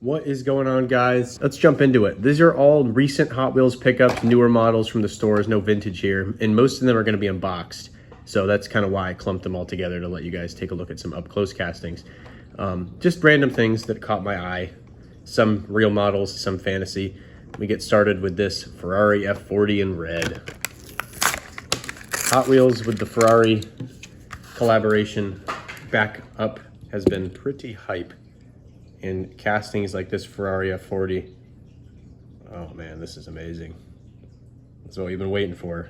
What is going on, guys? Let's jump into it. These are all recent Hot Wheels pickups, newer models from the stores, no vintage here, and most of them are going to be unboxed. So that's kind of why I clumped them all together to let you guys take a look at some up-close castings. Just random things that caught my eye. Some real models, some fantasy. We get started with this Ferrari F40 in red. Hot Wheels with the Ferrari collaboration back up has been pretty hype. And castings like this Ferrari F40, oh man, this is amazing. That's what we've been waiting for.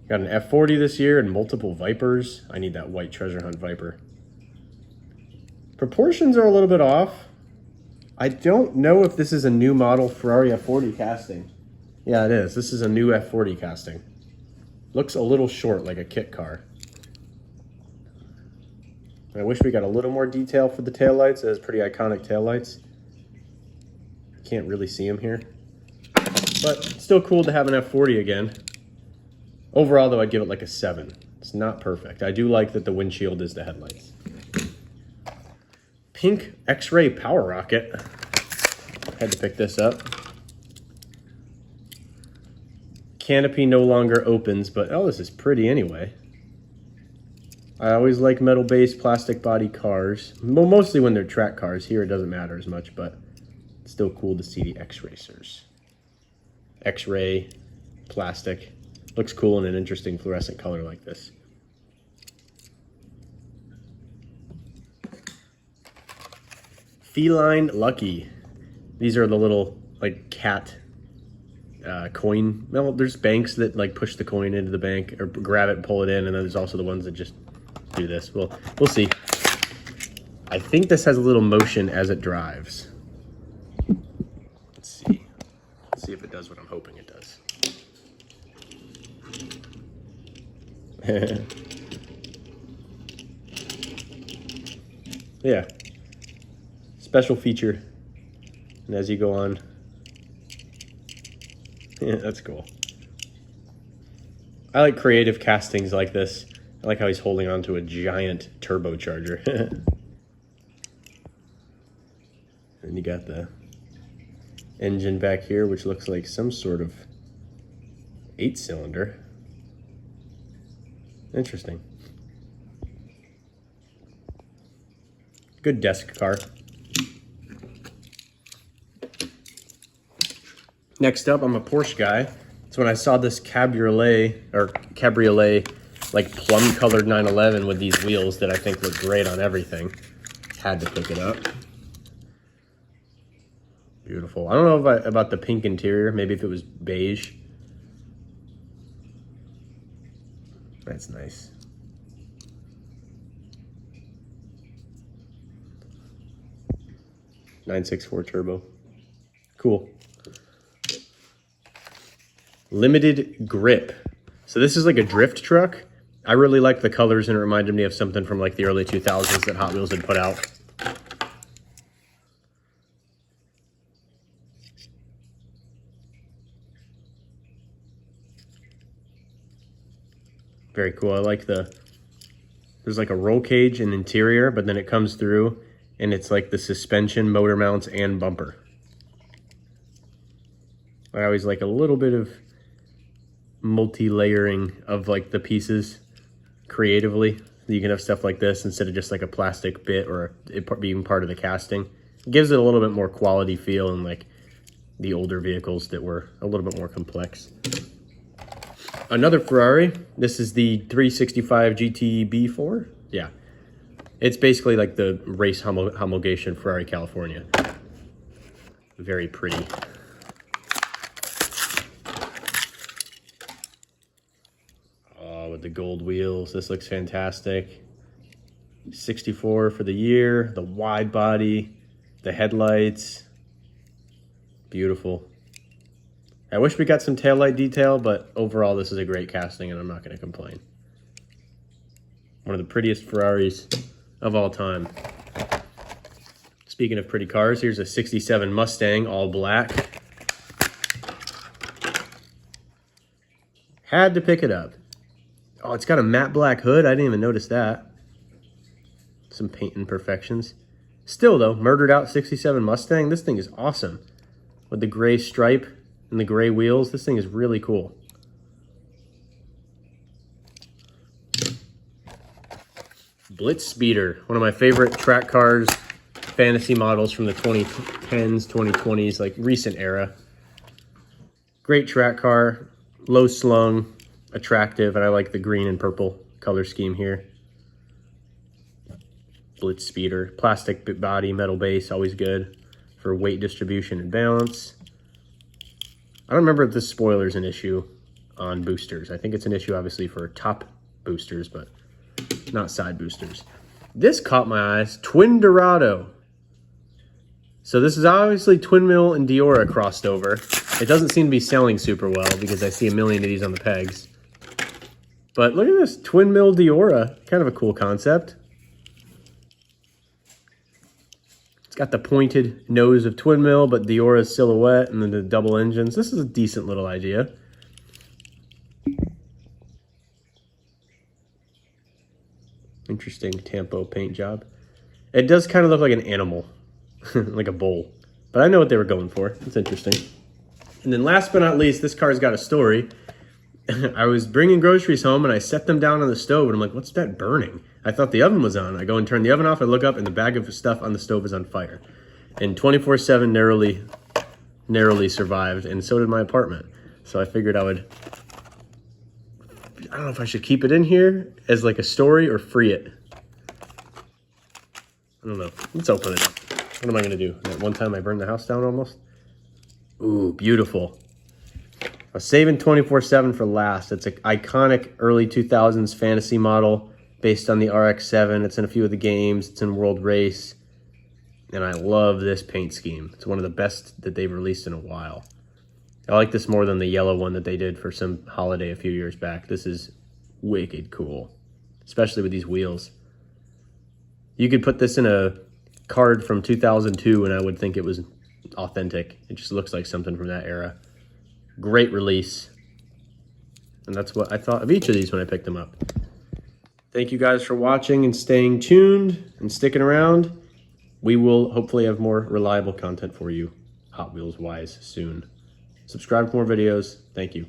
Got an F40 this year and multiple Vipers. I need that white treasure hunt Viper. Proportions are a little bit off. I don't know if this is a new model Ferrari F40 casting. Yeah, it is. This is a new F40 casting. Looks a little short, like a kit car. I wish we got a little more detail for the taillights. It has pretty iconic taillights. Can't really see them here. But still cool to have an F40 again. Overall, though, I'd give it like a 7. It's not perfect. I do like that the windshield is the headlights. Pink X-ray power rocket. Had to pick this up. Canopy no longer opens, but oh, this is pretty anyway. I always like metal-based plastic body cars. Well, mostly when they're track cars. Here it doesn't matter as much, but it's still cool to see the X-racers. X-ray, plastic. Looks cool in an interesting fluorescent color like this. Feline Lucky. These are the little, like, cat coin. Well, there's banks that, like, push the coin into the bank or grab it and pull it in, and then there's also the ones that just do this. We'll see. I think this has a little motion as it drives. Let's see. Let's see if it does what I'm hoping it does. Yeah. Special feature. And as you go on. Yeah, that's cool. I like creative castings like this. I like how he's holding on to a giant turbocharger. And you got the engine back here, which looks like some sort of 8-cylinder. Interesting. Good desk car. Next up, I'm a Porsche guy. So when I saw this cabriolet, like plum colored 911 with these wheels that I think look great on everything, had to pick it up. Beautiful. I don't know about the pink interior. Maybe if it was beige. That's nice. .964 turbo. Cool. Limited grip. So this is like a drift truck. I really like the colors and it reminded me of something from like the early 2000s that Hot Wheels had put out. Very cool. I like there's like a roll cage and interior, but then it comes through and it's like the suspension, motor mounts, and bumper. I always like a little bit of multi-layering of like the pieces creatively. You can have stuff like this instead of just like a plastic bit or it being part of the casting. It gives it a little bit more quality feel and like the older vehicles that were a little bit more complex. Another Ferrari. This is the 365 GT B4. Yeah. It's basically like the race homologation Ferrari California. Very pretty. With the gold wheels, this looks fantastic. 64 for the year, the wide body, the headlights, beautiful. I wish we got some taillight detail, but overall this is a great casting and I'm not going to complain. One of the prettiest Ferraris of all time. Speaking of pretty cars, here's a 67 Mustang, all black. Had to pick it up. Oh, it's got a matte black hood. I didn't even notice that. Some paint imperfections. Still though, murdered out 67 Mustang. This thing is awesome. With the gray stripe and the gray wheels, this thing is really cool. Blitz Speeder, one of my favorite track cars, fantasy models from the 2010s, 2020s, like recent era. Great track car, low slung, attractive, and I like the green and purple color scheme here. Blitz Speeder, plastic body, metal base, always good for weight distribution and balance. I don't remember if this spoiler is an issue on boosters. I think it's an issue obviously for top boosters, but not side boosters. This caught my eyes, Twin Dorado. So this is obviously Twin Mill and Diora crossed over. It doesn't seem to be selling super well because I see a million of these on the pegs. But look at this, Twin Mill Diora, kind of a cool concept. It's got the pointed nose of Twin Mill, but Diora's silhouette and then the double engines. This is a decent little idea. Interesting Tampo paint job. It does kind of look like an animal, like a bull. But I know what they were going for. It's interesting. And then last but not least, this car's got a story. I was bringing groceries home and I set them down on the stove and I'm like, what's that burning? I thought the oven was on. I go and turn the oven off. I look up and the bag of stuff on the stove is on fire. And 24/7 narrowly survived, and so did my apartment. So I figured I don't know if I should keep it in here as like a story or free it. I don't know. Let's open it up. What am I going to do? That one time I burned the house down almost? Ooh, beautiful. I was saving 24/7 for last. It's an iconic early 2000s fantasy model based on the RX-7. It's in a few of the games. It's in World Race. And I love this paint scheme. It's one of the best that they've released in a while. I like this more than the yellow one that they did for some holiday a few years back. This is wicked cool, especially with these wheels. You could put this in a card from 2002 and I would think it was authentic. It just looks like something from that era. Great release. And that's what I thought of each of these when I picked them up. Thank you guys for watching and staying tuned and sticking around. We will hopefully have more reliable content for you, Hot Wheels wise, soon. Subscribe for more videos. Thank you.